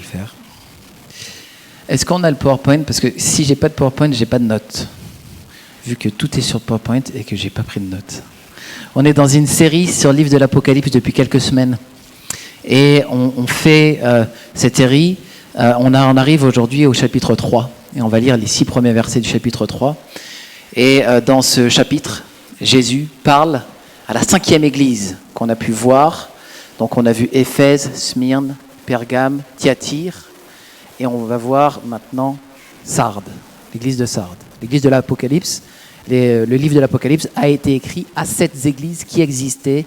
faire. Est-ce qu'on a le PowerPoint? Parce que si j'ai pas de PowerPoint, j'ai pas de notes. Vu que tout est sur PowerPoint et que j'ai pas pris de notes. On est dans une série sur le livre de l'Apocalypse depuis quelques semaines. Et on fait cette série, on arrive aujourd'hui au chapitre 3. Et on va lire les 6 premiers versets du chapitre 3. Et dans ce chapitre, Jésus parle à la 5e église qu'on a pu voir. Donc on a vu Éphèse, Smyrne, Pergame, Thyatire. Et on va voir maintenant Sardes, l'église de Sardes. L'église de l'Apocalypse, le livre de l'Apocalypse a été écrit à 7 églises qui existaient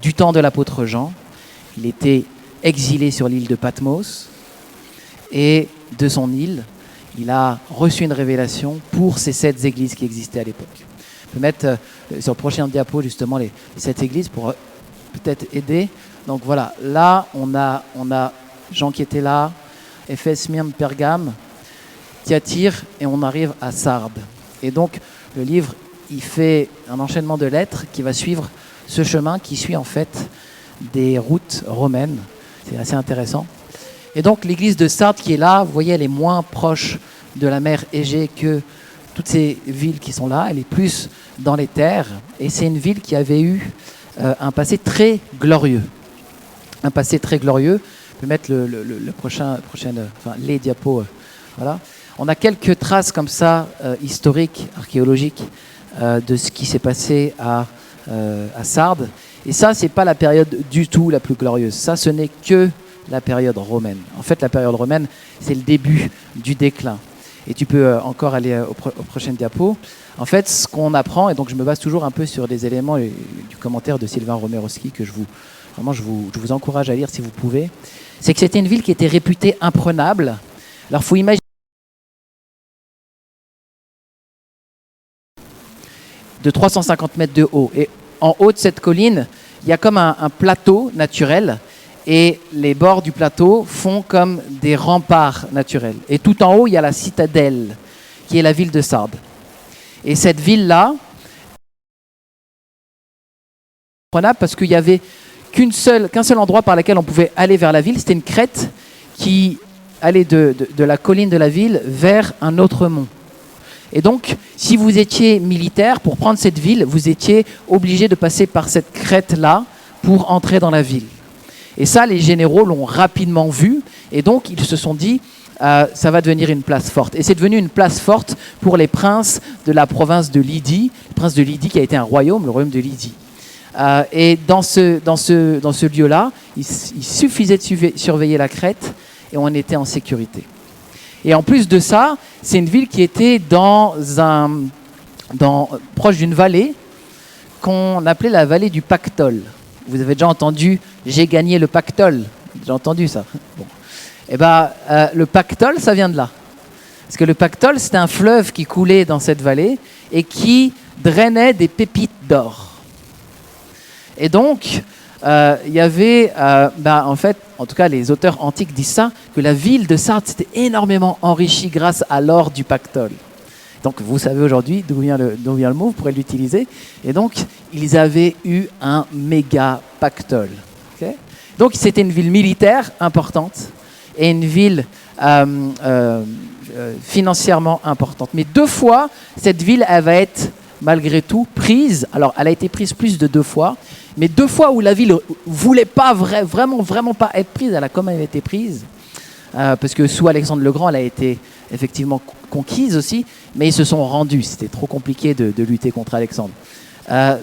du temps de l'apôtre Jean. Il était exilé sur l'île de Patmos. Et de son île, il a reçu une révélation pour ces 7 églises qui existaient à l'époque. On peut mettre sur le prochain diapo justement les 7 églises pour peut-être aider. Donc voilà, là on a Jean qui était là, Éphèse, Smyrne, Pergame, Thyatire, et on arrive à Sardes. Et donc le livre, il fait un enchaînement de lettres qui va suivre ce chemin qui suit en fait des routes romaines. C'est assez intéressant. Et donc l'église de Sardes qui est là, vous voyez, elle est moins proche de la mer Égée que toutes ces villes qui sont là. Elle est plus dans les terres. Et c'est une ville qui avait eu un passé très glorieux. Un passé très glorieux. On peut mettre les diapos. Voilà. On a quelques traces comme ça, historiques, archéologiques, de ce qui s'est passé à Sardes. Et ça, c'est pas la période du tout la plus glorieuse. Ça, ce n'est que la période romaine. En fait, la période romaine, c'est le début du déclin. Et tu peux encore aller au prochain diapo. En fait, ce qu'on apprend, et donc je me base toujours un peu sur les éléments du commentaire de Sylvain Romerowski, que je vous encourage à lire si vous pouvez, c'est que c'était une ville qui était réputée imprenable. Alors, il faut imaginer de 350 mètres de haut. Et en haut de cette colline, il y a comme un plateau naturel. Et les bords du plateau font comme des remparts naturels. Et tout en haut, il y a la citadelle, qui est la ville de Sardes. Et cette ville-là, parce qu'il n'y avait qu'un seul endroit par lequel on pouvait aller vers la ville, c'était une crête qui allait de la colline de la ville vers un autre mont. Et donc, si vous étiez militaire, pour prendre cette ville, vous étiez obligé de passer par cette crête-là pour entrer dans la ville. Et ça, les généraux l'ont rapidement vu, et donc ils se sont dit, ça va devenir une place forte. Et c'est devenu une place forte pour les princes de la province de Lydie, le prince de Lydie qui a été un royaume, le royaume de Lydie. Et dans ce lieu-là, il suffisait de surveiller la crête, et on était en sécurité. Et en plus de ça, c'est une ville qui était proche d'une vallée qu'on appelait la vallée du Pactole. Vous avez déjà entendu « j'ai gagné le Pactole ». J'ai entendu ça. Bon. Et le Pactole, ça vient de là. Parce que le Pactole, c'était un fleuve qui coulait dans cette vallée et qui drainait des pépites d'or. Et donc, il y avait, en fait, en tout cas les auteurs antiques disent ça, que la ville de Sardes s'était énormément enrichie grâce à l'or du Pactole. Donc vous savez aujourd'hui d'où vient le mot, vous pourrez l'utiliser. Et donc, ils avaient eu un méga pactole. Okay? Donc c'était une ville militaire importante et une ville financièrement importante. Mais 2 fois, cette ville, elle va être malgré tout prise. Alors, elle a été prise plus de 2 fois. Mais 2 fois où la ville ne voulait pas vraiment pas être prise, elle a quand même été prise. Parce que sous Alexandre le Grand, elle a été effectivement conquise aussi, mais ils se sont rendus. C'était trop compliqué de lutter contre Alexandre.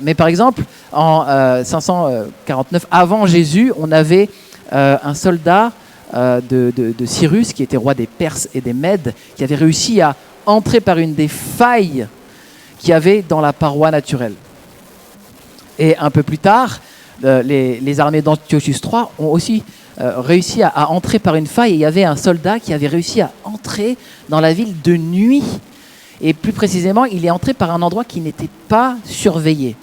Mais par exemple, en 549, avant Jésus, on avait un soldat de Cyrus, qui était roi des Perses et des Mèdes, qui avait réussi à entrer par une des failles qu'il y avait dans la paroi naturelle. Et un peu plus tard, les armées d'Antiochus III ont aussi réussi à entrer par une faille. Et il y avait un soldat qui avait réussi à entrer dans la ville de nuit. Et plus précisément, il est entré par un endroit qui n'était pas surveillé.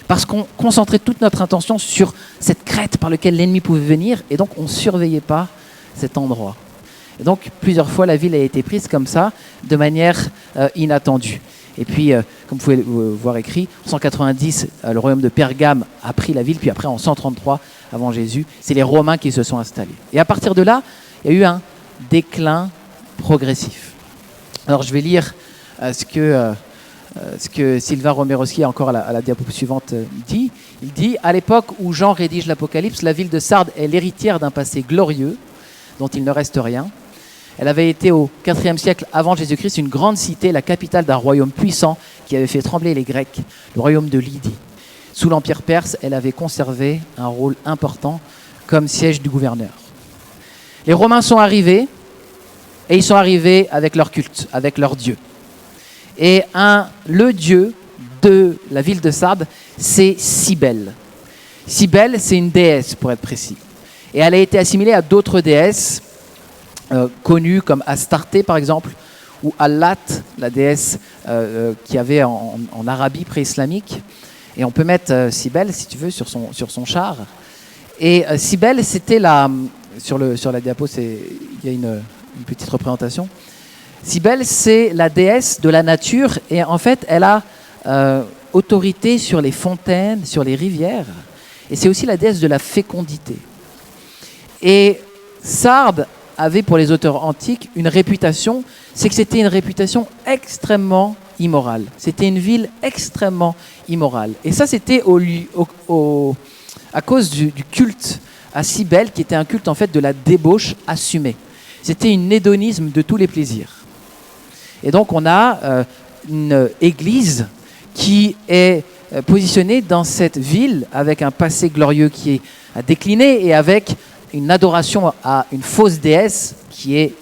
Parce qu'on concentrait toute notre attention sur cette crête par laquelle l'ennemi pouvait venir. Et donc, on ne surveillait pas cet endroit. Et donc, plusieurs fois, la ville a été prise comme ça, de manière inattendue. Et puis, comme vous pouvez voir écrit, en 190, le royaume de Pergame a pris la ville, puis après, en 133 avant Jésus, c'est les Romains qui se sont installés. Et à partir de là, il y a eu un déclin progressif. Alors je vais lire ce que Sylvain Romerowski, encore à la diapo suivante, dit. Il dit « À l'époque où Jean rédige l'Apocalypse, la ville de Sardes est l'héritière d'un passé glorieux dont il ne reste rien. Elle avait été au IVe siècle avant Jésus-Christ une grande cité, la capitale d'un royaume puissant qui avait fait trembler les Grecs, le royaume de Lydie. Sous l'Empire perse, elle avait conservé un rôle important comme siège du gouverneur. Les Romains sont arrivés, et ils sont arrivés avec leur culte, avec leur dieu. Et le dieu de la ville de Sardes, c'est Cybèle. Cybèle, c'est une déesse, pour être précis. Et elle a été assimilée à d'autres déesses connues comme Astarté, par exemple, ou Allat, la déesse qu'il y avait en Arabie pré-islamique. Et on peut mettre Cybèle, si tu veux, sur son char. Et Cybèle, c'était sur la diapo, il y a une petite représentation. Cybèle, c'est la déesse de la nature, et en fait, elle a autorité sur les fontaines, sur les rivières, et c'est aussi la déesse de la fécondité. Et Sardes avait, pour les auteurs antiques, une réputation, c'est que c'était une réputation extrêmement immorale. C'était une ville extrêmement immorale. Et ça, c'était à cause du culte à Cybèle, qui était un culte en fait de la débauche assumée. C'était un hédonisme de tous les plaisirs. Et donc on a une église qui est positionnée dans cette ville avec un passé glorieux qui a décliné et avec une adoration à une fausse déesse qui est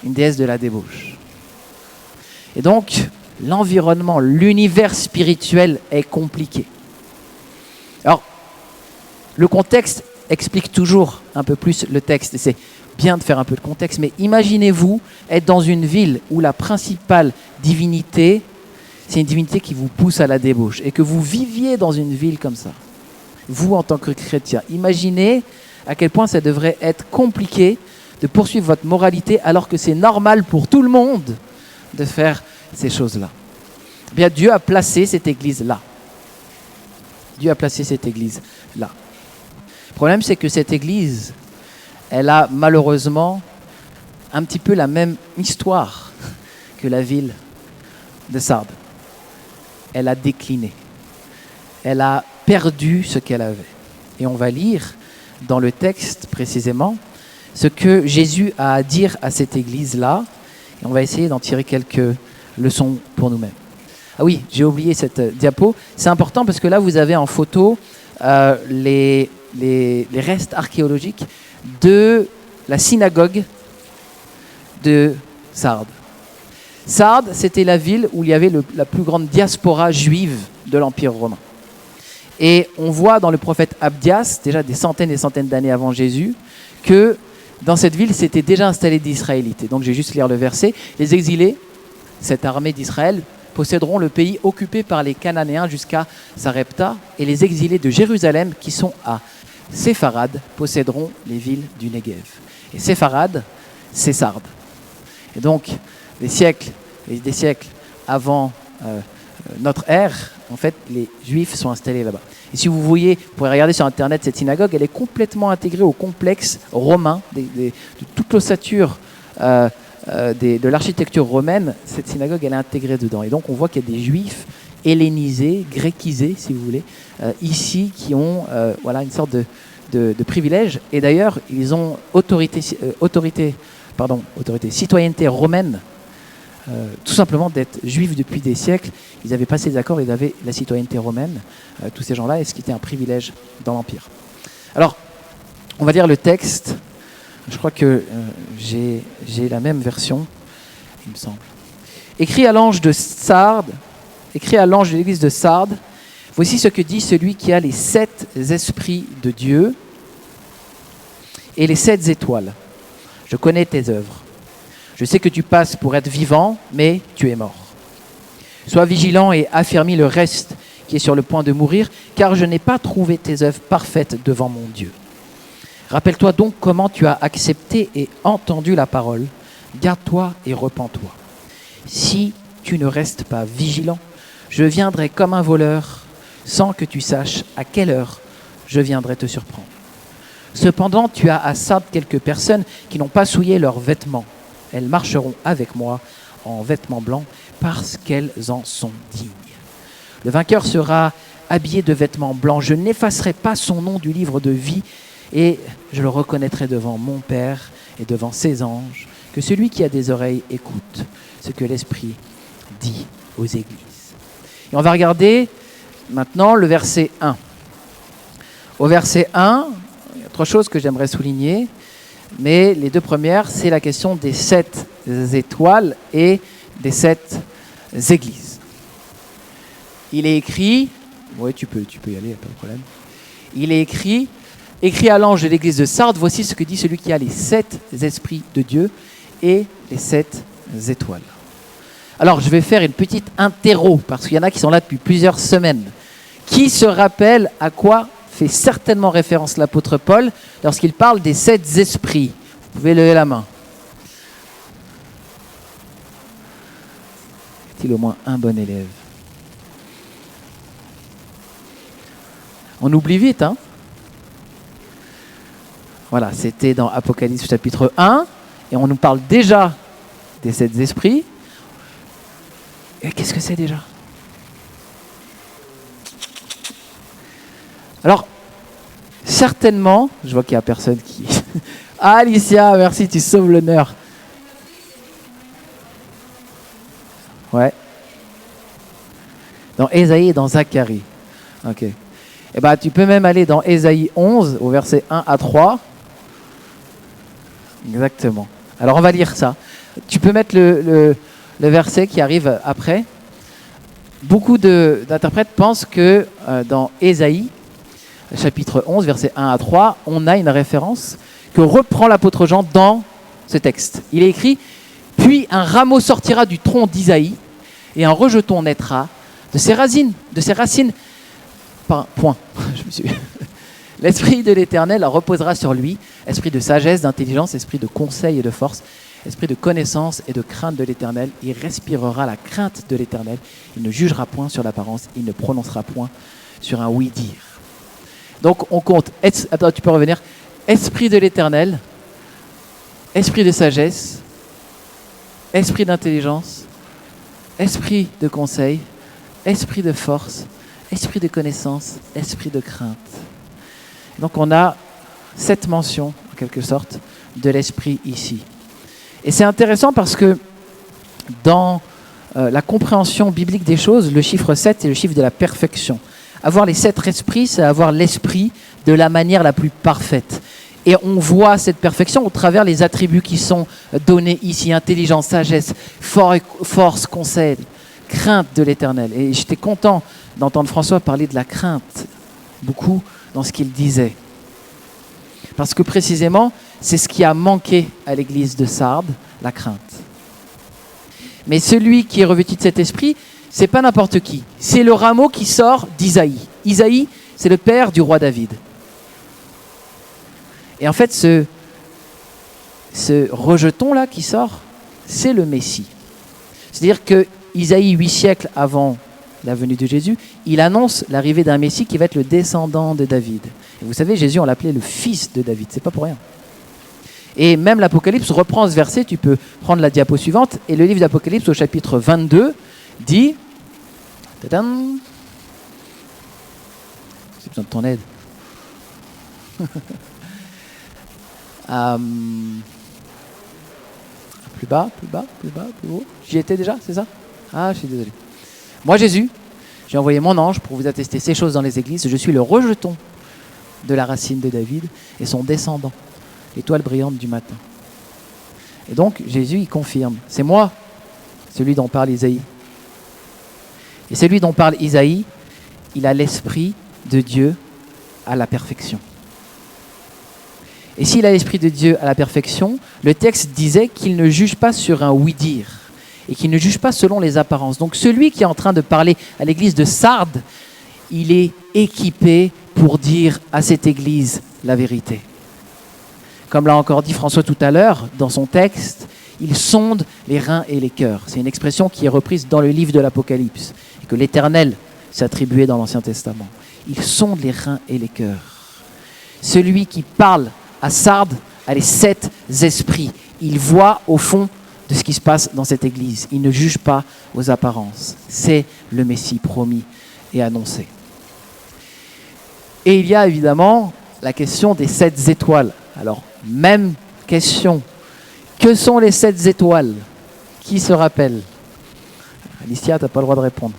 une déesse de la débauche. Et donc l'environnement, l'univers spirituel est compliqué. Alors le contexte explique toujours un peu plus le texte. C'est bien de faire un peu de contexte, mais imaginez-vous être dans une ville où la principale divinité, c'est une divinité qui vous pousse à la débauche, et que vous viviez dans une ville comme ça. Vous, en tant que chrétien, imaginez à quel point ça devrait être compliqué de poursuivre votre moralité alors que c'est normal pour tout le monde de faire ces choses-là. Eh bien, Dieu a placé cette église-là. Dieu a placé cette église-là. Le problème, c'est que cette église, elle a malheureusement un petit peu la même histoire que la ville de Sardes. Elle a décliné. Elle a perdu ce qu'elle avait. Et on va lire dans le texte précisément ce que Jésus a à dire à cette église-là. Et on va essayer d'en tirer quelques leçons pour nous-mêmes. Ah oui, j'ai oublié cette diapo. C'est important parce que là, vous avez en photo les restes archéologiques de la synagogue de Sardes. Sardes, c'était la ville où il y avait la plus grande diaspora juive de l'Empire romain. Et on voit dans le prophète Abdias, déjà des centaines et centaines d'années avant Jésus, que dans cette ville s'étaient déjà installés des Israélites. Et donc je vais juste lire le verset. Les exilés, cette armée d'Israël, posséderont le pays occupé par les Cananéens jusqu'à Sarepta, et les exilés de Jérusalem, qui sont à Sépharad, posséderont les villes du Negev. Et Sépharad, c'est Sardes. Et donc, des siècles et des siècles avant notre ère, en fait, les Juifs sont installés là-bas. Et si vous voyez, vous pourrez regarder sur Internet cette synagogue, elle est complètement intégrée au complexe romain, de toute l'ossature de l'architecture romaine. Cette synagogue, elle est intégrée dedans. Et donc, on voit qu'il y a des Juifs hellénisés, gréquisés, si vous voulez, ici, qui ont une sorte de privilège. Et d'ailleurs, ils ont citoyenneté romaine, tout simplement d'être juifs depuis des siècles. Ils avaient passé des accords, ils avaient la citoyenneté romaine, tous ces gens-là, et ce qui était un privilège dans l'Empire. Alors, on va lire le texte. Je crois que j'ai la même version, il me semble. Écrit à l'ange de Sardes, écrit à l'ange de l'église de Sardes, voici ce que dit celui qui a les 7 esprits de Dieu et les 7 étoiles. Je connais tes œuvres. Je sais que tu passes pour être vivant, mais tu es mort. Sois vigilant et affermis le reste qui est sur le point de mourir, car je n'ai pas trouvé tes œuvres parfaites devant mon Dieu. Rappelle-toi donc comment tu as accepté et entendu la parole. Garde-toi et repens-toi. Si tu ne restes pas vigilant, je viendrai comme un voleur, sans que tu saches à quelle heure je viendrai te surprendre. Cependant, tu as à Sardes quelques personnes qui n'ont pas souillé leurs vêtements. Elles marcheront avec moi en vêtements blancs parce qu'elles en sont dignes. Le vainqueur sera habillé de vêtements blancs. Je n'effacerai pas son nom du livre de vie et je le reconnaîtrai devant mon Père et devant ses anges. Que celui qui a des oreilles écoute ce que l'Esprit dit aux églises. Et on va regarder maintenant le verset 1. Au verset 1, il y a 3 choses que j'aimerais souligner, mais les 2 premières, c'est la question des 7 étoiles et des 7 églises. Il est écrit, oui tu peux y aller, pas de problème. Il est écrit à l'ange de l'église de Sardes, voici ce que dit celui qui a les 7 esprits de Dieu et les 7 étoiles. Alors je vais faire une petite interro, parce qu'il y en a qui sont là depuis plusieurs semaines. Qui se rappelle à quoi fait certainement référence l'apôtre Paul lorsqu'il parle des 7 esprits? Vous pouvez lever la main. Est-il au moins un bon élève? On oublie vite, hein? Voilà, c'était dans Apocalypse chapitre 1, et on nous parle déjà des 7 esprits. Et qu'est-ce que c'est déjà? Alors, certainement, je vois qu'il n'y a personne qui... Ah, Alicia, merci, tu sauves l'honneur. Ouais. Dans Ésaïe et dans Zacharie. Ok. Eh bien, tu peux même aller dans Ésaïe 11, au verset 1 à 3. Exactement. Alors, on va lire ça. Tu peux mettre le verset qui arrive après. Beaucoup d'interprètes pensent que dans Ésaïe, chapitre 11, verset 1 à 3, on a une référence que reprend l'apôtre Jean dans ce texte. Il est écrit « Puis un rameau sortira du tronc d'Isaïe, et un rejeton naîtra de ses racines. Point. L'esprit de l'Éternel reposera sur lui, esprit de sagesse, d'intelligence, esprit de conseil et de force, esprit de connaissance et de crainte de l'Éternel. Il respirera la crainte de l'Éternel. Il ne jugera point sur l'apparence, il ne prononcera point sur un oui-dire. » Donc on compte, attends, tu peux revenir, esprit de l'Éternel, esprit de sagesse, esprit d'intelligence, esprit de conseil, esprit de force, esprit de connaissance, esprit de crainte. Donc on a 7 mentions, en quelque sorte, de l'esprit ici. Et c'est intéressant parce que dans la compréhension biblique des choses, le chiffre 7 est le chiffre de la perfection. Avoir les 7 esprits, c'est avoir l'esprit de la manière la plus parfaite. Et on voit cette perfection au travers les attributs qui sont donnés ici. Intelligence, sagesse, force, conseil, crainte de l'Éternel. Et j'étais content d'entendre François parler de la crainte, beaucoup dans ce qu'il disait. Parce que précisément, c'est ce qui a manqué à l'église de Sardes, la crainte. Mais celui qui est revêtu de cet esprit, c'est pas n'importe qui. C'est le rameau qui sort d'Isaïe. Isaïe, c'est le père du roi David. Et en fait, ce rejeton-là qui sort, c'est le Messie. C'est-à-dire que Isaïe, 8 siècles avant la venue de Jésus, il annonce l'arrivée d'un Messie qui va être le descendant de David. Et vous savez, Jésus, on l'appelait le fils de David. C'est pas pour rien. Et même l'Apocalypse reprend ce verset. Tu peux prendre la diapo suivante. Et le livre d'Apocalypse, au chapitre 22, dit... Tadam, j'ai besoin de ton aide. Plus bas, plus haut. J'y étais déjà, c'est ça? Ah, je suis désolé. Moi, Jésus, j'ai envoyé mon ange pour vous attester ces choses dans les églises. Je suis le rejeton de la racine de David et son descendant, l'étoile brillante du matin. Et donc, Jésus, il confirme. C'est moi, celui dont parle Isaïe. Et celui dont parle Isaïe, il a l'esprit de Dieu à la perfection. Et s'il a l'esprit de Dieu à la perfection, le texte disait qu'il ne juge pas sur un oui-dire et qu'il ne juge pas selon les apparences. Donc celui qui est en train de parler à l'église de Sardes, il est équipé pour dire à cette église la vérité. Comme l'a encore dit François tout à l'heure dans son texte, il sonde les reins et les cœurs. C'est une expression qui est reprise dans le livre de l'Apocalypse et que l'Éternel s'attribuait dans l'Ancien Testament. Il sonde les reins et les cœurs. celui qui parle à Sardes a les 7 esprits. Il voit au fond de ce qui se passe dans cette église. Il ne juge pas aux apparences. C'est le Messie promis et annoncé. Et il y a évidemment la question des 7 étoiles. Alors, même question. Que sont les 7 étoiles? Qui se rappelle? Alicia, tu n'as pas le droit de répondre.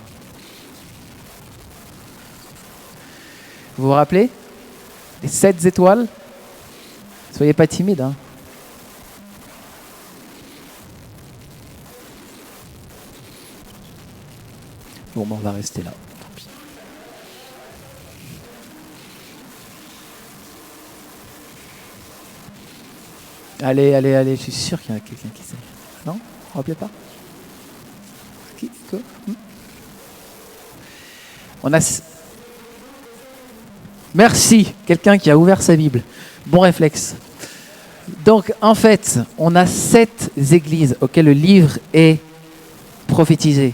Vous vous rappelez? Les 7 étoiles? Soyez pas timide, hein. Bon, ben on va rester là. Tant pis. Allez, je suis sûr qu'il y en a quelqu'un qui sait. Non? Vous ne rappelez pas? Qui? Quoi? On a... Merci, quelqu'un qui a ouvert sa Bible. Bon réflexe. Donc, en fait, on a 7 églises auxquelles le livre est prophétisé,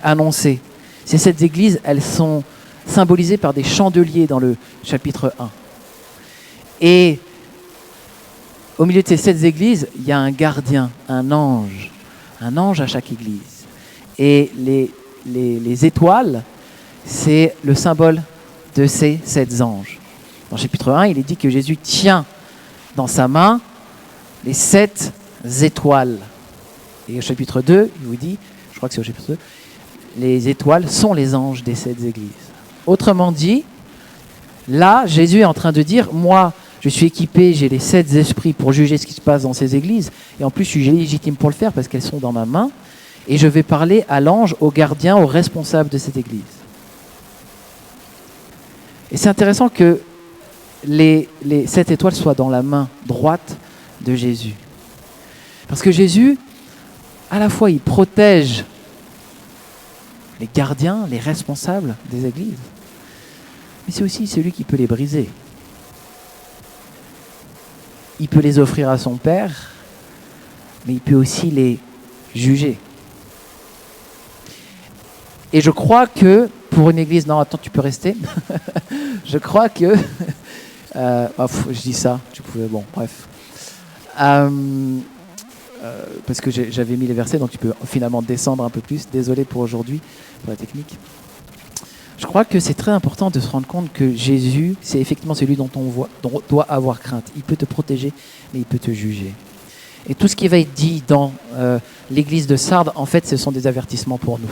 annoncé. Ces 7 églises, elles sont symbolisées par des chandeliers dans le chapitre 1. Et au milieu de ces 7 églises, il y a un gardien, un ange à chaque église. Et les étoiles, c'est le symbole de ces 7 anges. Dans le chapitre 1, il est dit que Jésus tient dans sa main les 7 étoiles. Et au chapitre 2, il vous dit, je crois que c'est au chapitre 2, les étoiles sont les anges des 7 églises. Autrement dit, là, Jésus est en train de dire, moi, je suis équipé, j'ai les 7 esprits pour juger ce qui se passe dans ces églises, et en plus, je suis légitime pour le faire parce qu'elles sont dans ma main, et je vais parler à l'ange, au gardien, au responsable de cette église. Et c'est intéressant que les 7 étoiles soient dans la main droite de Jésus. Parce que Jésus, à la fois, il protège les gardiens, les responsables des églises, mais c'est aussi celui qui peut les briser. Il peut les offrir à son Père, mais il peut aussi les juger. Et je crois que pour une église... Non, attends, tu peux rester. Je crois que... je dis ça, tu pouvais... Bon, bref. Parce que j'avais mis les versets, donc tu peux finalement descendre un peu plus. Désolé pour aujourd'hui, pour la technique. Je crois que c'est très important de se rendre compte que Jésus, c'est effectivement celui dont on doit avoir crainte. Il peut te protéger, mais il peut te juger. Et tout ce qui va être dit dans l'église de Sardes, en fait, ce sont des avertissements pour nous.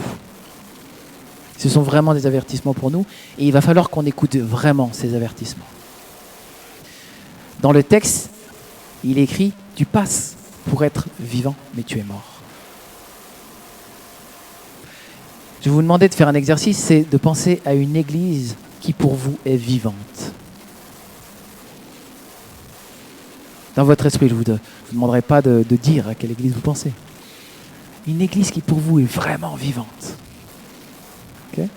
Ce sont vraiment des avertissements pour nous, et il va falloir qu'on écoute vraiment ces avertissements. Dans le texte, il est écrit « Tu passes pour être vivant, mais tu es mort ». Je vais vous demander de faire un exercice, c'est de penser à une église qui pour vous est vivante. Dans votre esprit, je ne vous demanderai pas de dire à quelle église vous pensez. Une église qui pour vous est vraiment vivante. Okay.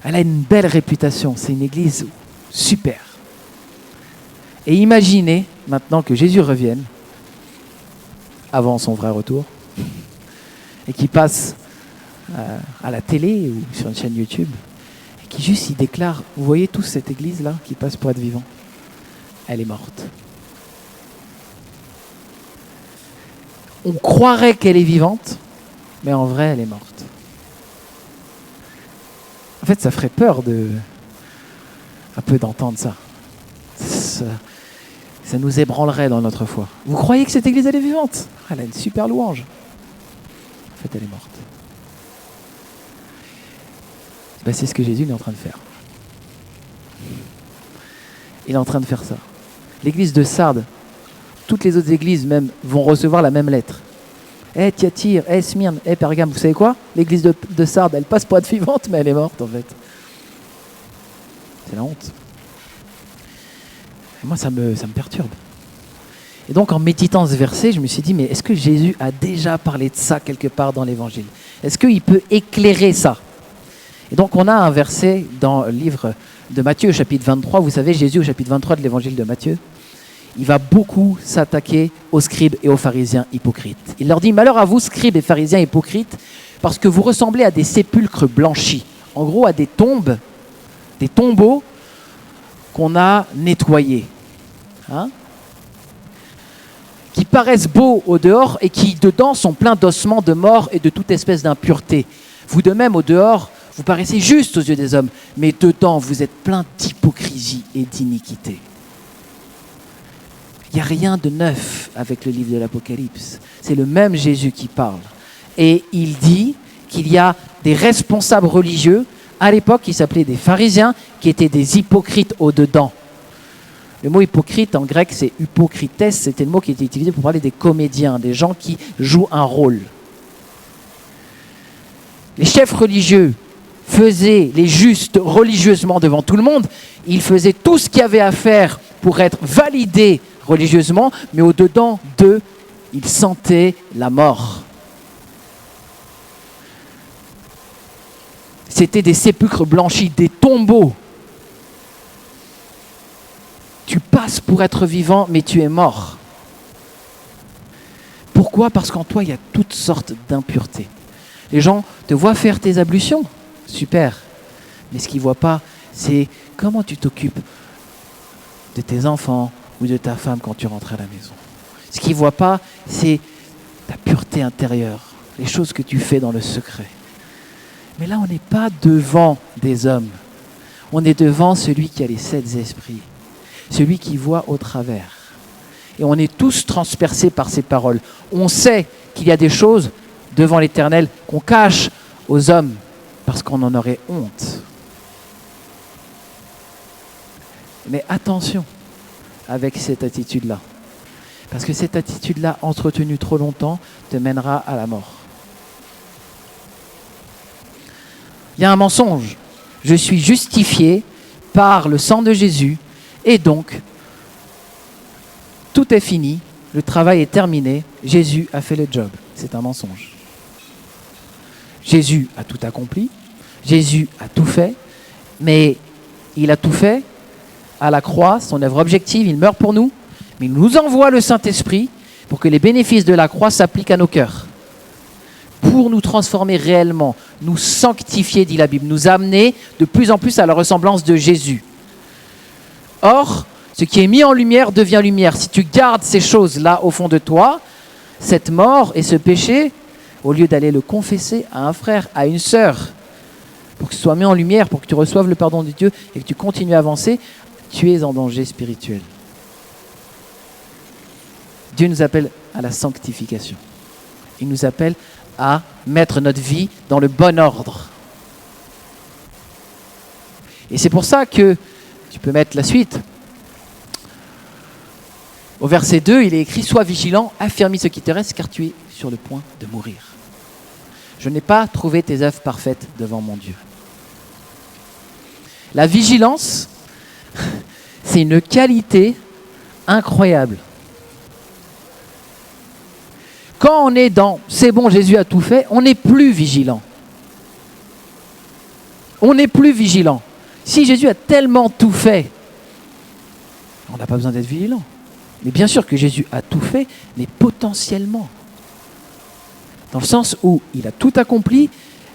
Elle a une belle réputation, c'est une église super. Et imaginez maintenant que Jésus revienne, avant son vrai retour, et qu'il passe à la télé ou sur une chaîne YouTube, et qui juste il déclare, vous voyez tous cette église-là qui passe pour être vivant, elle est morte. On croirait qu'elle est vivante, mais en vrai elle est morte. En fait, ça ferait peur un peu d'entendre ça. Ça nous ébranlerait dans notre foi. Vous croyez que cette église, elle est vivante? Elle a une super louange. En fait, elle est morte. Ben, c'est ce que Jésus est en train de faire. Il est en train de faire ça. L'église de Sardes, toutes les autres églises même, vont recevoir la même lettre. Thyatire, Smyrne, Pergame, vous savez quoi? L'église de Sardes, elle passe pour être vivante, mais elle est morte en fait. C'est la honte. Et moi, ça me perturbe. Et donc, en méditant ce verset, je me suis dit, mais est-ce que Jésus a déjà parlé de ça quelque part dans l'Évangile? Est-ce qu'il peut éclairer ça? Et donc, on a un verset dans le livre de Matthieu, au chapitre 23. Vous savez, Jésus, au chapitre 23 de l'Évangile de Matthieu, il va beaucoup s'attaquer aux scribes et aux pharisiens hypocrites. Il leur dit, malheur à vous, scribes et pharisiens hypocrites, parce que vous ressemblez à des sépulcres blanchis. En gros, à des tombes, des tombeaux qu'on a nettoyés, hein, qui paraissent beaux au dehors et qui dedans sont pleins d'ossements, de mort et de toute espèce d'impureté. Vous de même au dehors, vous paraissez juste aux yeux des hommes, mais dedans vous êtes plein d'hypocrisie et d'iniquité. Il n'y a rien de neuf avec le livre de l'Apocalypse. C'est le même Jésus qui parle. Et il dit qu'il y a des responsables religieux, à l'époque qui s'appelaient des pharisiens, qui étaient des hypocrites au-dedans. Le mot hypocrite en grec, c'est hypocrites, c'était le mot qui était utilisé pour parler des comédiens, des gens qui jouent un rôle. Les chefs religieux faisaient les justes religieusement devant tout le monde. Ils faisaient tout ce qu'il y avait à faire pour être validés religieusement, mais au-dedans d'eux, ils sentaient la mort. C'était des sépulcres blanchis, des tombeaux. Tu passes pour être vivant, mais tu es mort. Pourquoi ? Parce qu'en toi, il y a toutes sortes d'impuretés. Les gens te voient faire tes ablutions, super. Mais ce qu'ils ne voient pas, c'est comment tu t'occupes de tes enfants ou de ta femme quand tu rentres à la maison. Ce qu'ils ne voient pas, c'est ta pureté intérieure, les choses que tu fais dans le secret. Mais là, on n'est pas devant des hommes. On est devant celui qui a les 7 esprits. Celui qui voit au travers. Et on est tous transpercés par ces paroles. On sait qu'il y a des choses devant l'Éternel qu'on cache aux hommes parce qu'on en aurait honte. Mais attention avec cette attitude-là. Parce que cette attitude-là, entretenue trop longtemps, te mènera à la mort. Il y a un mensonge. Je suis justifié par le sang de Jésus. Et donc, tout est fini, le travail est terminé, Jésus a fait le job. C'est un mensonge. Jésus a tout accompli, Jésus a tout fait, mais il a tout fait à la croix, son œuvre objective, il meurt pour nous, mais il nous envoie le Saint-Esprit pour que les bénéfices de la croix s'appliquent à nos cœurs, pour nous transformer réellement, nous sanctifier, dit la Bible, nous amener de plus en plus à la ressemblance de Jésus. Or, ce qui est mis en lumière devient lumière. Si tu gardes ces choses-là au fond de toi, cette mort et ce péché, au lieu d'aller le confesser à un frère, à une sœur, pour que ce soit mis en lumière, pour que tu reçoives le pardon de Dieu et que tu continues à avancer, tu es en danger spirituel. Dieu nous appelle à la sanctification. Il nous appelle à mettre notre vie dans le bon ordre. Et c'est pour ça que tu peux mettre la suite. Au verset 2, il est écrit « Sois vigilant, affermis ce qui te reste, car tu es sur le point de mourir. Je n'ai pas trouvé tes œuvres parfaites devant mon Dieu. » La vigilance, c'est une qualité incroyable. Quand on est dans « c'est bon, Jésus a tout fait », on n'est plus vigilant. On n'est plus vigilant. Si Jésus a tellement tout fait, on n'a pas besoin d'être vigilant. Mais bien sûr que Jésus a tout fait, mais potentiellement. Dans le sens où il a tout accompli,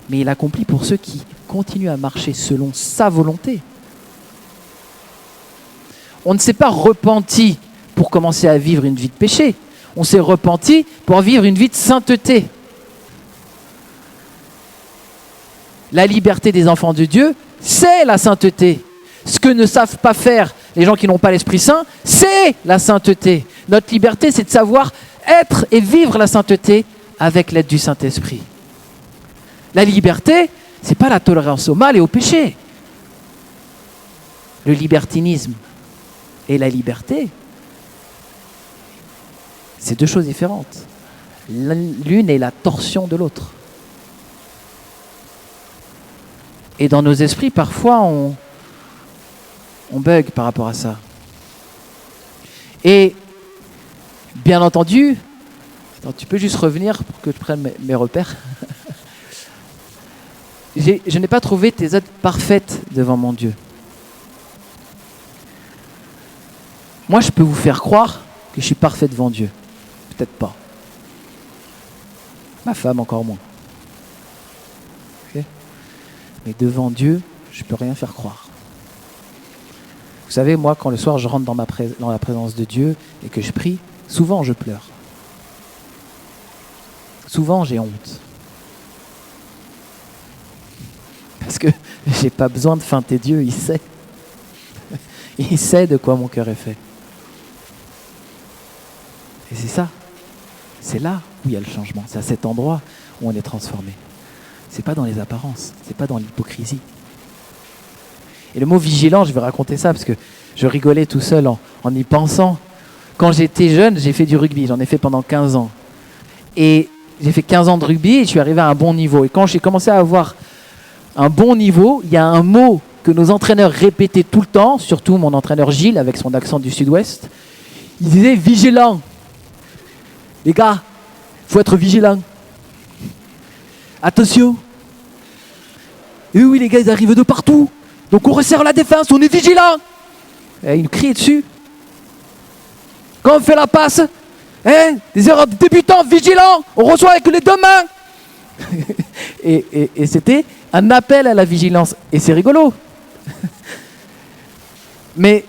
mais il accomplit pour ceux qui continuent à marcher selon sa volonté. On ne s'est pas repenti pour commencer à vivre une vie de péché. On s'est repenti pour vivre une vie de sainteté. La liberté des enfants de Dieu, c'est la sainteté. Ce que ne savent pas faire les gens qui n'ont pas l'Esprit Saint, c'est la sainteté. Notre liberté, c'est de savoir être et vivre la sainteté avec l'aide du Saint-Esprit. La liberté, ce n'est pas la tolérance au mal et au péché. Le libertinisme et la liberté, c'est deux choses différentes. L'une est la torsion de l'autre. Et dans nos esprits, parfois, on bug par rapport à ça. Et, bien entendu, attends, tu peux juste revenir pour que je prenne mes repères. Je n'ai pas trouvé tes œuvres parfaites devant mon Dieu. Moi, je peux vous faire croire que je suis parfait devant Dieu. Peut-être pas. Ma femme, encore moins. Okay. Mais devant Dieu, je ne peux rien faire croire. Vous savez, moi, quand le soir je rentre dans la présence de Dieu et que je prie, souvent je pleure. Souvent j'ai honte. Parce que j'ai pas besoin de feinter Dieu, il sait. Il sait de quoi mon cœur est fait. Et c'est ça. C'est là où il y a le changement. C'est à cet endroit où on est transformé. C'est pas dans les apparences, c'est pas dans l'hypocrisie. Et le mot vigilant, je vais raconter ça parce que je rigolais tout seul en y pensant. Quand j'étais jeune, j'ai fait du rugby, j'en ai fait pendant 15 ans. Et j'ai fait 15 ans de rugby et je suis arrivé à un bon niveau. Et quand j'ai commencé à avoir un bon niveau, il y a un mot que nos entraîneurs répétaient tout le temps, surtout mon entraîneur Gilles avec son accent du sud-ouest. Il disait vigilant. Les gars, il faut être vigilant. Attention. Et oui, les gars, ils arrivent de partout. Donc on resserre la défense, on est vigilant. Et il nous criait dessus. Quand on fait la passe, des erreurs de débutants, vigilants, on reçoit avec les deux mains. et c'était un appel à la vigilance. Et c'est rigolo. Mais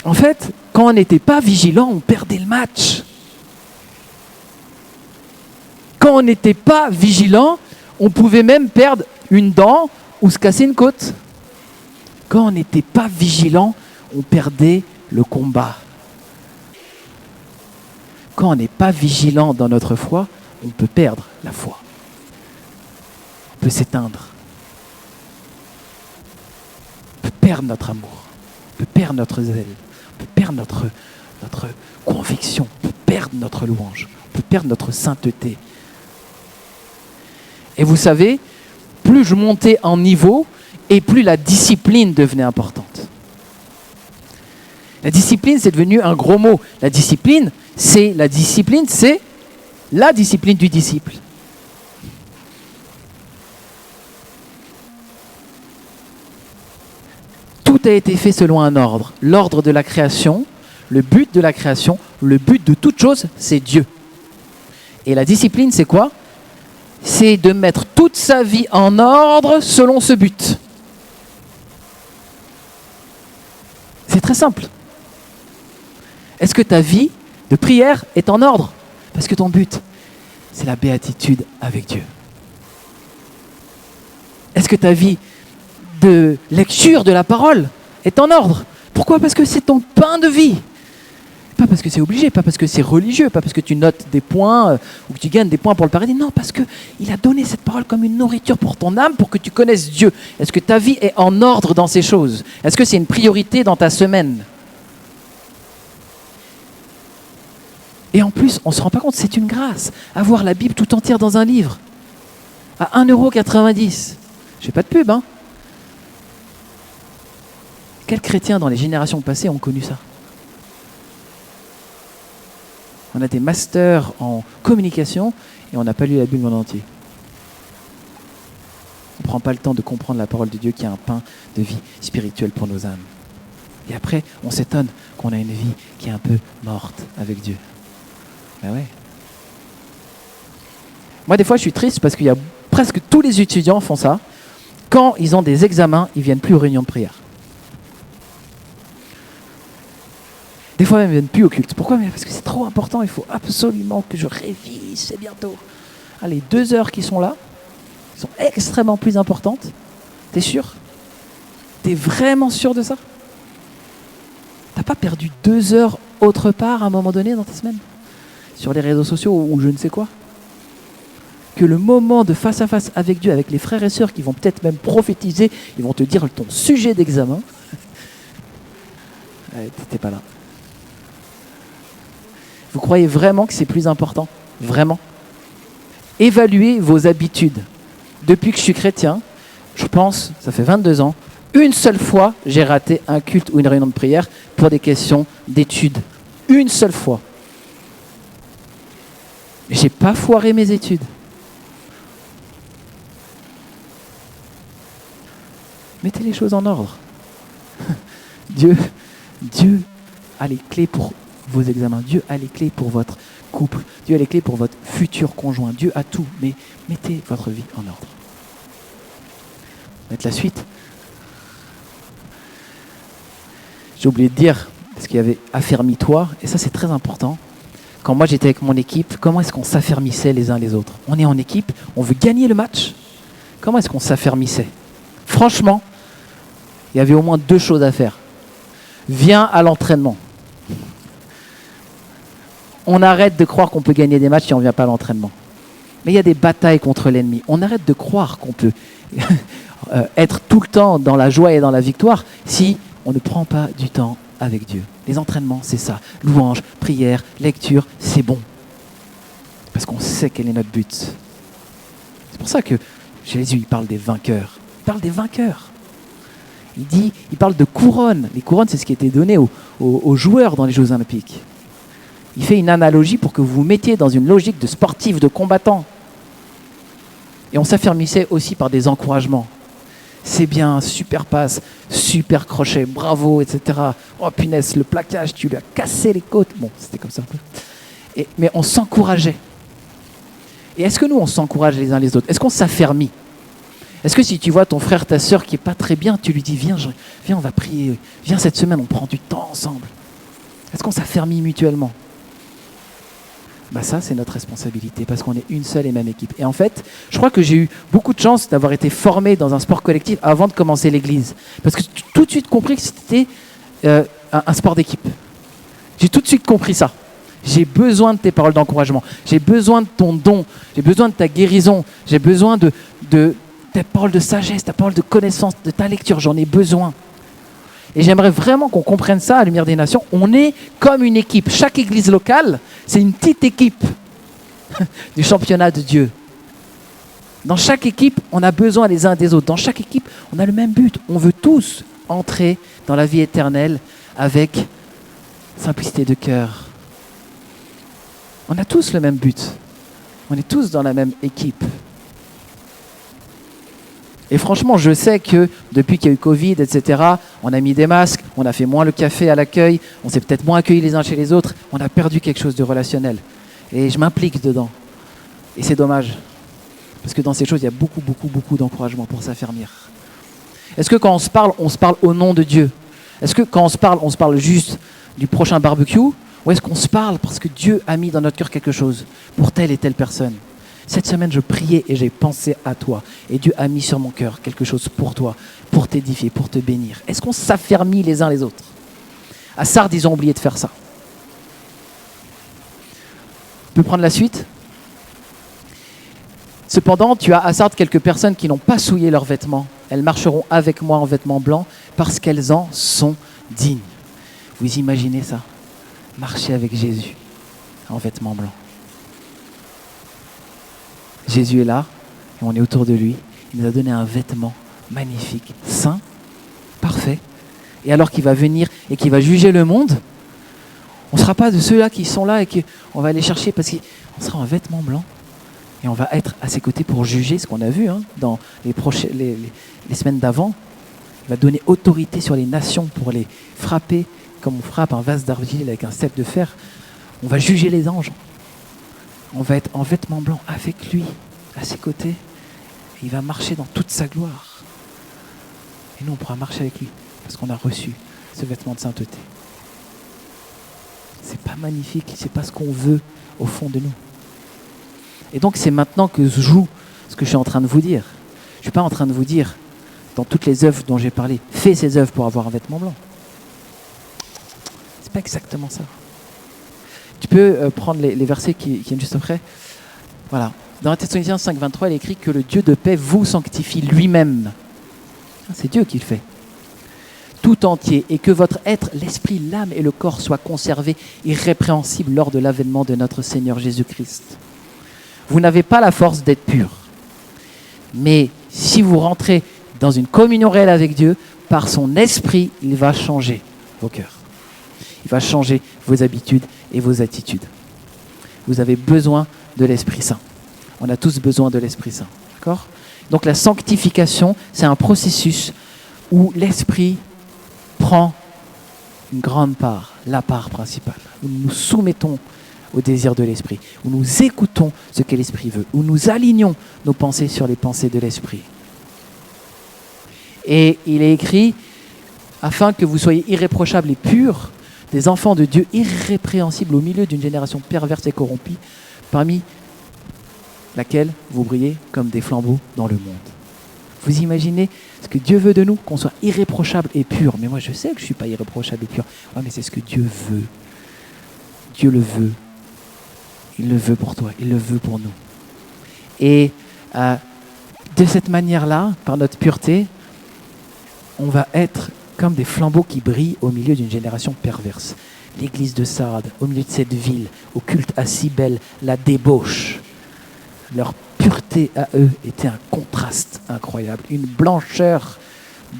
en fait, quand on n'était pas vigilant, on perdait le match. Quand on n'était pas vigilant, on pouvait même perdre une dent ou se casser une côte. Quand on n'était pas vigilant, on perdait le combat. Quand on n'est pas vigilant dans notre foi, on peut perdre la foi. On peut s'éteindre. On peut perdre notre amour. On peut perdre notre zèle. On peut perdre notre conviction. On peut perdre notre louange. On peut perdre notre sainteté. Et vous savez, plus je montais en niveau et plus la discipline devenait importante. La discipline, c'est devenu un gros mot. La discipline, c'est la discipline du disciple. Tout a été fait selon un ordre. L'ordre de la création, le but de la création, le but de toute chose, c'est Dieu. Et la discipline, c'est quoi ? C'est de mettre toute sa vie en ordre selon ce but. C'est très simple. Est-ce que ta vie de prière est en ordre ? Parce que ton but, c'est la béatitude avec Dieu. Est-ce que ta vie de lecture de la parole est en ordre ? Pourquoi ? Parce que c'est ton pain de vie. Pas parce que c'est obligé, pas parce que c'est religieux, pas parce que tu notes des points ou que tu gagnes des points pour le paradis. Non, parce qu'il a donné cette parole comme une nourriture pour ton âme, pour que tu connaisses Dieu. Est-ce que ta vie est en ordre dans ces choses ? Est-ce que c'est une priorité dans ta semaine ? Et en plus, on ne se rend pas compte, c'est une grâce. Avoir la Bible tout entière dans un livre, à 1,90 €. Je fais pas de pub, hein. Quels chrétiens dans les générations passées ont connu ça ? On a des masters en communication et on n'a pas lu la Bible en entier. On ne prend pas le temps de comprendre la parole de Dieu qui est un pain de vie spirituelle pour nos âmes. Et après, on s'étonne qu'on a une vie qui est un peu morte avec Dieu. Ben ouais. Moi, des fois, je suis triste parce qu'il y a presque tous les étudiants font ça. Quand ils ont des examens, ils ne viennent plus aux réunions de prière. Des fois même, ils ne viennent plus au culte. Pourquoi ? Parce que c'est trop important, il faut absolument que je révise, c'est bientôt. Les 2 heures qui sont là, sont extrêmement plus importantes. T'es sûr ? T'es vraiment sûr de ça ? T'as pas perdu 2 heures autre part à un moment donné dans ta semaine ? Sur les réseaux sociaux ou je ne sais quoi ? Que le moment de face à face avec Dieu, avec les frères et sœurs qui vont peut-être même prophétiser, ils vont te dire ton sujet d'examen. T'étais pas là. Vous croyez vraiment que c'est plus important ? Vraiment ? Évaluez vos habitudes. Depuis que je suis chrétien, je pense, ça fait 22 ans, une seule fois, j'ai raté un culte ou une réunion de prière pour des questions d'études. Une seule fois. J'ai pas foiré mes études. Mettez les choses en ordre. Dieu a les clés pour vos examens. Dieu a les clés pour votre couple. Dieu a les clés pour votre futur conjoint. Dieu a tout. Mais mettez votre vie en ordre. Mettre la suite. j'ai oublié de dire, parce qu'il y avait affermis-toi, et ça c'est très important. Quand moi j'étais avec mon équipe, comment est-ce qu'on s'affermissait les uns les autres? On est en équipe, on veut gagner le match. Comment est-ce qu'on s'affermissait? Franchement, il y avait au moins 2 choses à faire. Viens à l'entraînement. On arrête de croire qu'on peut gagner des matchs si on ne vient pas à l'entraînement. Mais il y a des batailles contre l'ennemi. On arrête de croire qu'on peut être tout le temps dans la joie et dans la victoire si on ne prend pas du temps avec Dieu. Les entraînements, c'est ça. Louange, prière, lecture, c'est bon. Parce qu'on sait quel est notre but. C'est pour ça que Jésus, il parle des vainqueurs. Il parle des vainqueurs. Il parle de couronnes. Les couronnes, c'est ce qui était donné aux joueurs dans les Jeux Olympiques. Il fait une analogie pour que vous vous mettiez dans une logique de sportif, de combattant. Et on s'affermissait aussi par des encouragements. C'est bien, super passe, super crochet, bravo, etc. Oh punaise, le plaquage, tu lui as cassé les côtes. Bon, c'était comme ça un peu. Mais on s'encourageait. Et est-ce que nous, on s'encourage les uns les autres? Est-ce qu'on s'affermit? Est-ce que si tu vois ton frère, ta sœur qui n'est pas très bien, tu lui dis, viens, on va prier, viens cette semaine, on prend du temps ensemble. Est-ce qu'on s'affermit mutuellement? Ça, c'est notre responsabilité, parce qu'on est une seule et même équipe. Et en fait, je crois que j'ai eu beaucoup de chance d'avoir été formé dans un sport collectif avant de commencer l'église. Parce que j'ai tout de suite compris que c'était un sport d'équipe. J'ai tout de suite compris ça. J'ai besoin de tes paroles d'encouragement. J'ai besoin de ton don. J'ai besoin de ta guérison. J'ai besoin de ta parole de sagesse, ta parole de connaissance, de ta lecture. J'en ai besoin. Et j'aimerais vraiment qu'on comprenne ça à Lumière des Nations. On est comme une équipe. Chaque église locale, c'est une petite équipe du championnat de Dieu. Dans chaque équipe, on a besoin les uns des autres. Dans chaque équipe, on a le même but. On veut tous entrer dans la vie éternelle avec simplicité de cœur. On a tous le même but. On est tous dans la même équipe. Et franchement, je sais que depuis qu'il y a eu Covid, etc., on a mis des masques, on a fait moins le café à l'accueil, on s'est peut-être moins accueillis les uns chez les autres, on a perdu quelque chose de relationnel. Et je m'implique dedans. Et c'est dommage. Parce que dans ces choses, il y a beaucoup, beaucoup, beaucoup d'encouragement pour s'affermir. Est-ce que quand on se parle au nom de Dieu? Est-ce que quand on se parle juste du prochain barbecue? Ou est-ce qu'on se parle parce que Dieu a mis dans notre cœur quelque chose pour telle et telle personne? Cette semaine, je priais et j'ai pensé à toi. Et Dieu a mis sur mon cœur quelque chose pour toi, pour t'édifier, pour te bénir. Est-ce qu'on s'affermit les uns les autres? À Sardes, ils ont oublié de faire ça. On peut prendre la suite? Cependant, tu as à Sardes quelques personnes qui n'ont pas souillé leurs vêtements. Elles marcheront avec moi en vêtements blancs parce qu'elles en sont dignes. Vous imaginez ça? Marcher avec Jésus en vêtements blancs. Jésus est là, et on est autour de lui. Il nous a donné un vêtement magnifique, saint, parfait. Et alors qu'il va venir et qu'il va juger le monde, on ne sera pas de ceux-là qui sont là et qu'on va aller chercher parce qu'on sera en vêtements blancs. Et on va être à ses côtés pour juger ce qu'on a vu dans les semaines d'avant. Il va donner autorité sur les nations pour les frapper comme on frappe un vase d'argile avec un cep de fer. On va juger les anges. On va être en vêtements blancs avec lui, à ses côtés. Et il va marcher dans toute sa gloire. Et nous, on pourra marcher avec lui, parce qu'on a reçu ce vêtement de sainteté. C'est pas magnifique, c'est pas ce qu'on veut au fond de nous. Et donc, c'est maintenant que se joue ce que je suis en train de vous dire. Je ne suis pas en train de vous dire, dans toutes les œuvres dont j'ai parlé, fais ces œuvres pour avoir un vêtement blanc. C'est pas exactement ça. Tu peux prendre les versets qui viennent juste après. Voilà. Dans Thessaloniciens 5, 23, il est écrit que le Dieu de paix vous sanctifie lui-même. C'est Dieu qui le fait. Tout entier, et que votre être, l'esprit, l'âme et le corps soient conservés irrépréhensibles lors de l'avènement de notre Seigneur Jésus-Christ. Vous n'avez pas la force d'être pur. Mais si vous rentrez dans une communion réelle avec Dieu, par son esprit, il va changer vos cœurs. Il va changer vos habitudes et vos attitudes. Vous avez besoin de l'Esprit Saint. On a tous besoin de l'Esprit Saint. D'accord ? Donc la sanctification, c'est un processus où l'Esprit prend une grande part, la part principale, où nous nous soumettons au désir de l'Esprit, où nous écoutons ce que l'Esprit veut, où nous alignons nos pensées sur les pensées de l'Esprit. Et il est écrit, afin que vous soyez irréprochables et purs, des enfants de Dieu irrépréhensibles au milieu d'une génération perverse et corrompue, parmi laquelle vous brillez comme des flambeaux dans le monde. Vous imaginez ce que Dieu veut de nous, qu'on soit irréprochable et pur. Mais moi, je sais que je ne suis pas irréprochable et pur. Ouais, mais c'est ce que Dieu veut. Dieu le veut. Il le veut pour toi. Il le veut pour nous. Et de cette manière-là, par notre pureté, on va être comme des flambeaux qui brillent au milieu d'une génération perverse. L'église de Sardes, au milieu de cette ville, au culte à Cybèle, la débauche. Leur pureté à eux était un contraste incroyable, une blancheur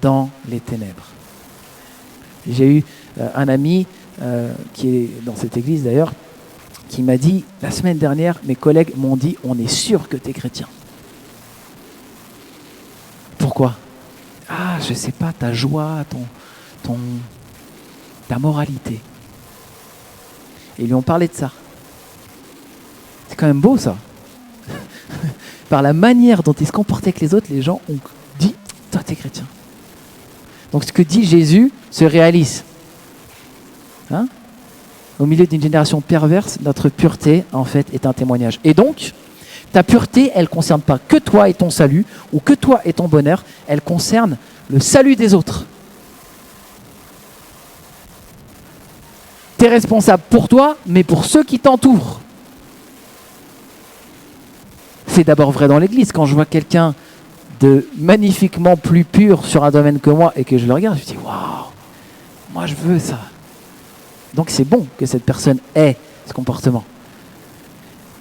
dans les ténèbres. J'ai eu un ami qui est dans cette église d'ailleurs, qui m'a dit, la semaine dernière, mes collègues m'ont dit, on est sûr que tu es chrétien. Pourquoi ? Ah, je sais pas, ta joie, ta moralité. Et ils lui ont parlé de ça. C'est quand même beau ça. Par la manière dont il se comportait avec les autres, les gens ont dit, toi t'es chrétien. Donc ce que dit Jésus se réalise. Hein ? Au milieu d'une génération perverse, notre pureté, en fait, est un témoignage. Et donc, ta pureté, elle ne concerne pas que toi et ton salut, ou que toi et ton bonheur, elle concerne le salut des autres. Tu es responsable pour toi, mais pour ceux qui t'entourent. C'est d'abord vrai dans l'église. Quand je vois quelqu'un de magnifiquement plus pur sur un domaine que moi et que je le regarde, je me dis « Waouh, moi je veux ça ». Donc c'est bon que cette personne ait ce comportement.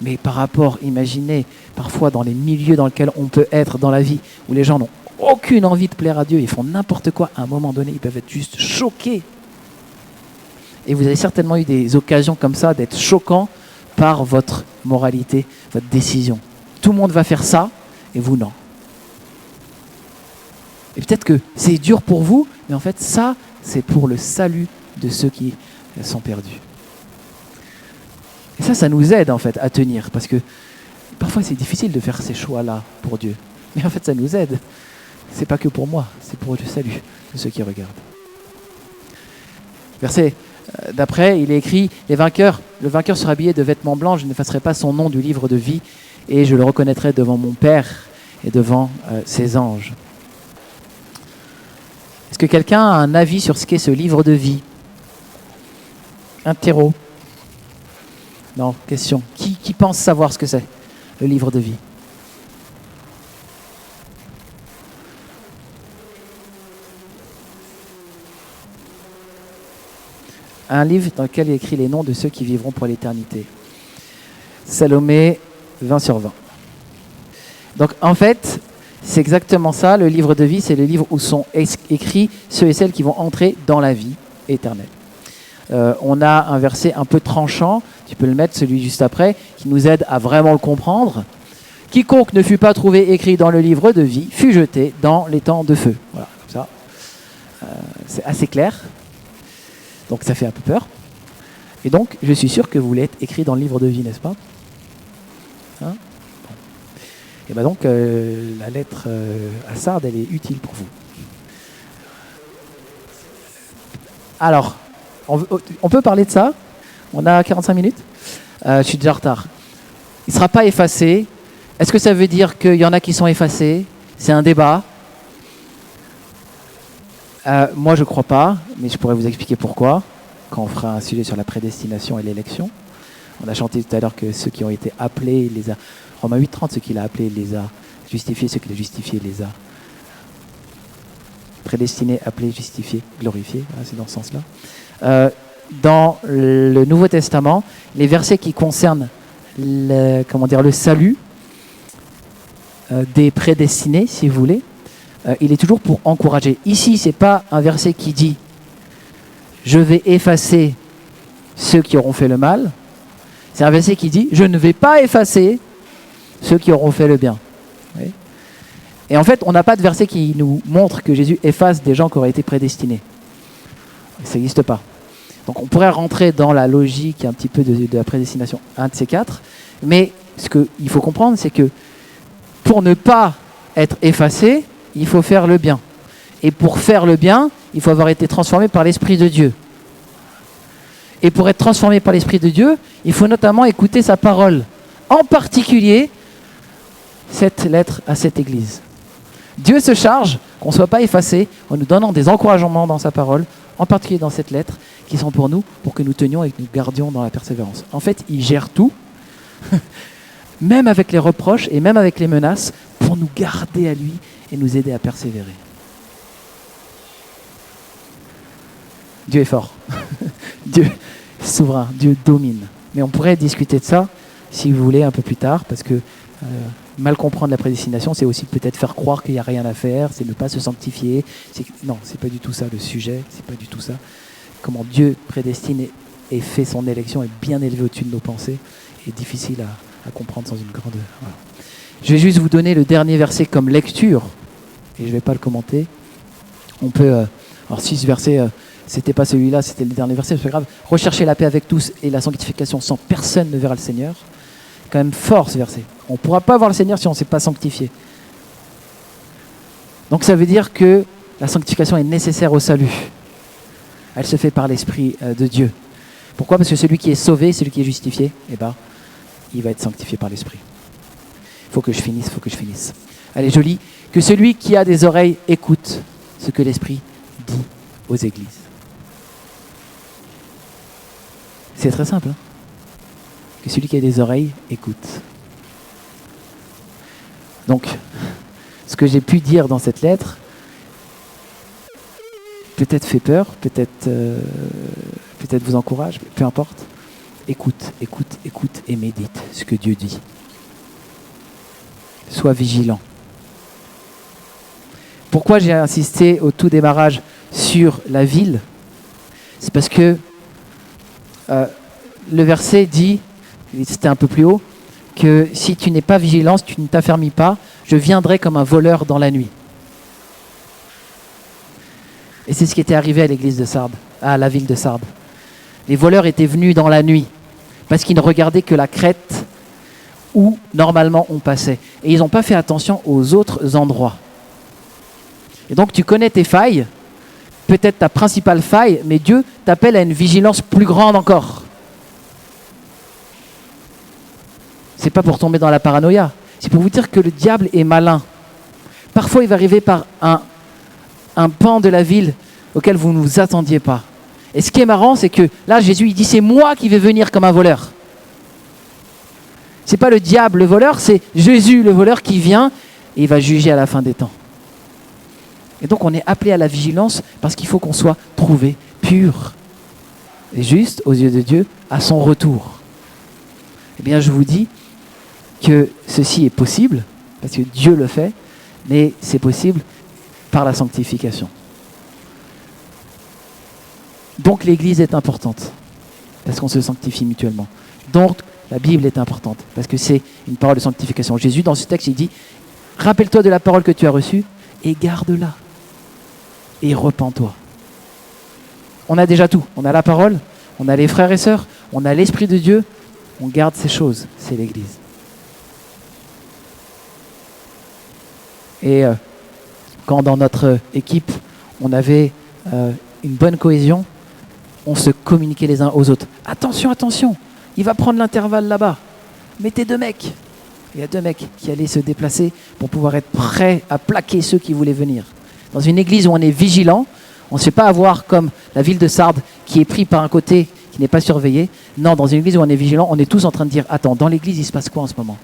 Mais par rapport, imaginez, parfois dans les milieux dans lesquels on peut être dans la vie, où les gens n'ont aucune envie de plaire à Dieu, ils font n'importe quoi, à un moment donné, ils peuvent être juste choqués. Et vous avez certainement eu des occasions comme ça d'être choquants par votre moralité, votre décision. Tout le monde va faire ça, et vous non. Et peut-être que c'est dur pour vous, mais en fait ça, c'est pour le salut de ceux qui sont perdus. Et ça nous aide en fait à tenir, parce que parfois c'est difficile de faire ces choix-là pour Dieu. Mais en fait ça nous aide. C'est pas que pour moi, c'est pour le salut de ceux qui regardent. Verset d'après, il est écrit, le vainqueur sera habillé de vêtements blancs, je n'effacerai pas son nom du livre de vie, et je le reconnaîtrai devant mon Père et devant ses anges. Est-ce que quelqu'un a un avis sur ce qu'est ce livre de vie ? Interro. Non, question. Qui pense savoir ce que c'est, le livre de vie ? Un livre dans lequel il écrit les noms de ceux qui vivront pour l'éternité. Salomé, 20/20. Donc en fait, c'est exactement ça, le livre de vie, c'est le livre où sont écrits ceux et celles qui vont entrer dans la vie éternelle. On a un verset un peu tranchant, tu peux le mettre, celui juste après, qui nous aide à vraiment le comprendre. Quiconque ne fut pas trouvé écrit dans le livre de vie fut jeté dans les temps de feu. Voilà, comme ça. C'est assez clair. Donc ça fait un peu peur. Et donc, je suis sûr que vous voulez être écrit dans le livre de vie, n'est-ce pas ? Hein ? Bon. Et bien donc, la lettre à Sardes, elle est utile pour vous. Alors, on peut parler de ça ? On a 45 minutes ? Je suis déjà en retard. Il ne sera pas effacé. Est-ce que ça veut dire qu'il y en a qui sont effacés ? C'est un débat. Moi, je ne crois pas, mais je pourrais vous expliquer pourquoi, quand on fera un sujet sur la prédestination et l'élection. On a chanté tout à l'heure que ceux qui ont été appelés, il les a... Romains 8:30, ceux qu'il a appelés, il les a justifiés, ceux qu'il a justifiés, il les a prédestinés, appelés, justifiés, glorifiés. Voilà, c'est dans ce sens-là. Dans le Nouveau Testament, les versets qui concernent le salut des prédestinés, si vous voulez, il est toujours pour encourager. Ici, ce n'est pas un verset qui dit « je vais effacer ceux qui auront fait le mal ». C'est un verset qui dit « je ne vais pas effacer ceux qui auront fait le bien ». Oui. Et en fait, on n'a pas de verset qui nous montre que Jésus efface des gens qui auraient été prédestinés. Ça n'existe pas. Donc on pourrait rentrer dans la logique un petit peu de la prédestination, un de ces quatre. Mais ce qu'il faut comprendre, c'est que pour ne pas être effacé, il faut faire le bien. Et pour faire le bien, il faut avoir été transformé par l'Esprit de Dieu. Et pour être transformé par l'Esprit de Dieu, il faut notamment écouter sa parole. En particulier, cette lettre à cette église. Dieu se charge qu'on ne soit pas effacé en nous donnant des encouragements dans sa parole, en particulier dans cette lettre, qui sont pour nous, pour que nous tenions et que nous gardions dans la persévérance. En fait, il gère tout, même avec les reproches et même avec les menaces, pour nous garder à lui et nous aider à persévérer. Dieu est fort. Dieu est souverain. Dieu domine. Mais on pourrait discuter de ça, si vous voulez, un peu plus tard, parce que mal comprendre la prédestination, c'est aussi peut-être faire croire qu'il n'y a rien à faire, c'est ne pas se sanctifier. Non, c'est pas du tout ça le sujet, c'est pas du tout ça. Comment Dieu prédestine et fait son élection est bien élevé au-dessus de nos pensées et difficile à comprendre sans une grande... Voilà. Je vais juste vous donner le dernier verset comme lecture, et je ne vais pas le commenter. On peut... alors si ce verset... c'était pas celui-là, c'était le dernier verset, c'est pas grave. Rechercher la paix avec tous et la sanctification sans personne ne verra le Seigneur. C'est quand même fort ce verset. On ne pourra pas voir le Seigneur si on ne s'est pas sanctifié. Donc ça veut dire que la sanctification est nécessaire au salut. Elle se fait par l'Esprit de Dieu. Pourquoi ? Parce que celui qui est sauvé, celui qui est justifié, il va être sanctifié par l'Esprit. Il faut que je finisse. Allez, joli. Que celui qui a des oreilles écoute ce que l'Esprit dit aux églises. C'est très simple. Hein ? Que celui qui a des oreilles écoute. Donc, ce que j'ai pu dire dans cette lettre, peut-être fait peur, peut-être vous encourage, peu importe. Écoute et médite ce que Dieu dit. Sois vigilant. Pourquoi j'ai insisté au tout démarrage sur la ville ? C'est parce que le verset dit, c'était un peu plus haut, que si tu n'es pas vigilant, si tu ne t'affermis pas, je viendrai comme un voleur dans la nuit. Et c'est ce qui était arrivé à l'église de Sardes, à la ville de Sardes. Les voleurs étaient venus dans la nuit parce qu'ils ne regardaient que la crête où normalement on passait. Et ils n'ont pas fait attention aux autres endroits. Et donc tu connais tes failles, peut-être ta principale faille, mais Dieu t'appelle à une vigilance plus grande encore. C'est pas pour tomber dans la paranoïa, c'est pour vous dire que le diable est malin. Parfois il va arriver par un pan de la ville auquel vous ne vous attendiez pas. Et ce qui est marrant, c'est que là Jésus il dit c'est moi qui vais venir comme un voleur. C'est pas le diable le voleur, c'est Jésus le voleur qui vient et il va juger à la fin des temps. Et donc on est appelé à la vigilance parce qu'il faut qu'on soit trouvé pur et juste aux yeux de Dieu à son retour. Eh bien je vous dis que ceci est possible, parce que Dieu le fait, mais c'est possible par la sanctification. Donc l'Église est importante, parce qu'on se sanctifie mutuellement. Donc la Bible est importante, parce que c'est une parole de sanctification. Jésus, dans ce texte, il dit « Rappelle-toi de la parole que tu as reçue et garde-la. Et repens-toi. » On a déjà tout. On a la parole, on a les frères et sœurs, on a l'Esprit de Dieu, on garde ces choses. C'est l'Église. Et quand dans notre équipe, on avait une bonne cohésion, on se communiquait les uns aux autres. Attention, attention, il va prendre l'intervalle là-bas. Mettez 2 mecs. Il y a 2 mecs qui allaient se déplacer pour pouvoir être prêts à plaquer ceux qui voulaient venir. Dans une église où on est vigilant, on ne se fait pas avoir comme la ville de Sardes qui est pris par un côté, qui n'est pas surveillé. Non, dans une église où on est vigilant, on est tous en train de dire « Attends, dans l'église, il se passe quoi en ce moment ?»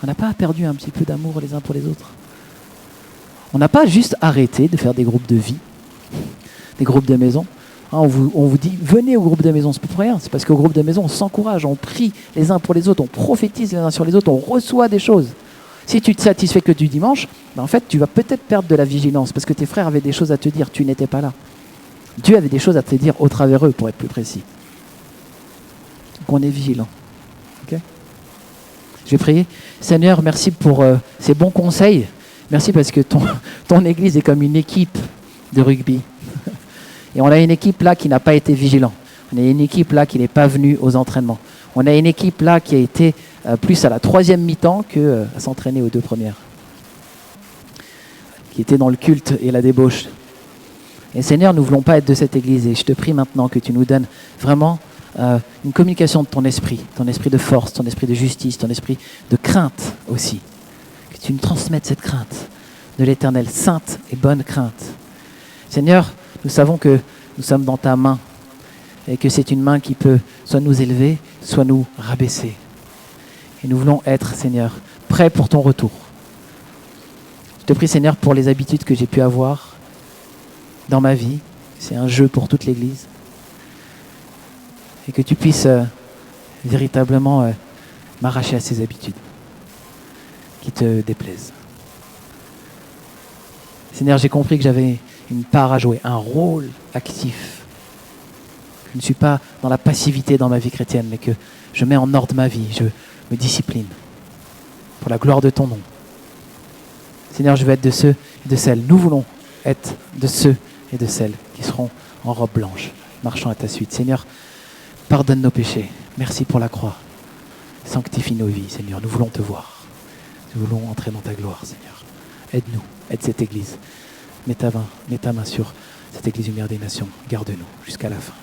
On n'a pas perdu un petit peu d'amour les uns pour les autres. On n'a pas juste arrêté de faire des groupes de vie, des groupes de maison. On vous dit, venez au groupe de maison, c'est pas pour rien. C'est parce qu'au groupe de maison, on s'encourage, on prie les uns pour les autres, on prophétise les uns sur les autres, on reçoit des choses. Si tu te satisfais que du dimanche, en fait, tu vas peut-être perdre de la vigilance parce que tes frères avaient des choses à te dire, tu n'étais pas là. Dieu avait des choses à te dire au travers eux, pour être plus précis. Donc on est vigilant. Okay ? Je vais prier. Seigneur, merci pour ces bons conseils. Merci parce que ton église est comme une équipe de rugby. Et on a une équipe là qui n'a pas été vigilant. On a une équipe là qui n'est pas venue aux entraînements. On a une équipe là qui a été plus à la 3e mi-temps qu'à s'entraîner aux 2 premières. qui étaient dans le culte et la débauche. Et Seigneur, nous ne voulons pas être de cette Église. Et je te prie maintenant que tu nous donnes vraiment une communication de ton esprit de force, ton esprit de justice, ton esprit de crainte aussi. Que tu nous transmettes cette crainte de l'Éternel, sainte et bonne crainte. Seigneur, nous savons que nous sommes dans ta main et que c'est une main qui peut soit nous élever, soit nous rabaisser. Et nous voulons être, Seigneur, prêts pour ton retour. Je te prie, Seigneur, pour les habitudes que j'ai pu avoir dans ma vie. C'est un jeu pour toute l'Église. Et que tu puisses véritablement m'arracher à ces habitudes qui te déplaisent. Seigneur, j'ai compris que j'avais une part à jouer, un rôle actif. Je ne suis pas dans la passivité dans ma vie chrétienne, mais que je mets en ordre ma vie, je me discipline pour la gloire de ton nom. Seigneur, je veux être de ceux et de celles, nous voulons être de ceux et de celles qui seront en robe blanche, marchant à ta suite. Seigneur, pardonne nos péchés. Merci pour la croix. Sanctifie nos vies, Seigneur. Nous voulons te voir. Nous voulons entrer dans ta gloire, Seigneur. Aide-nous, aide cette Église. Mets ta main sur cette Église Lumière des Nations. Garde-nous jusqu'à la fin.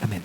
Amen.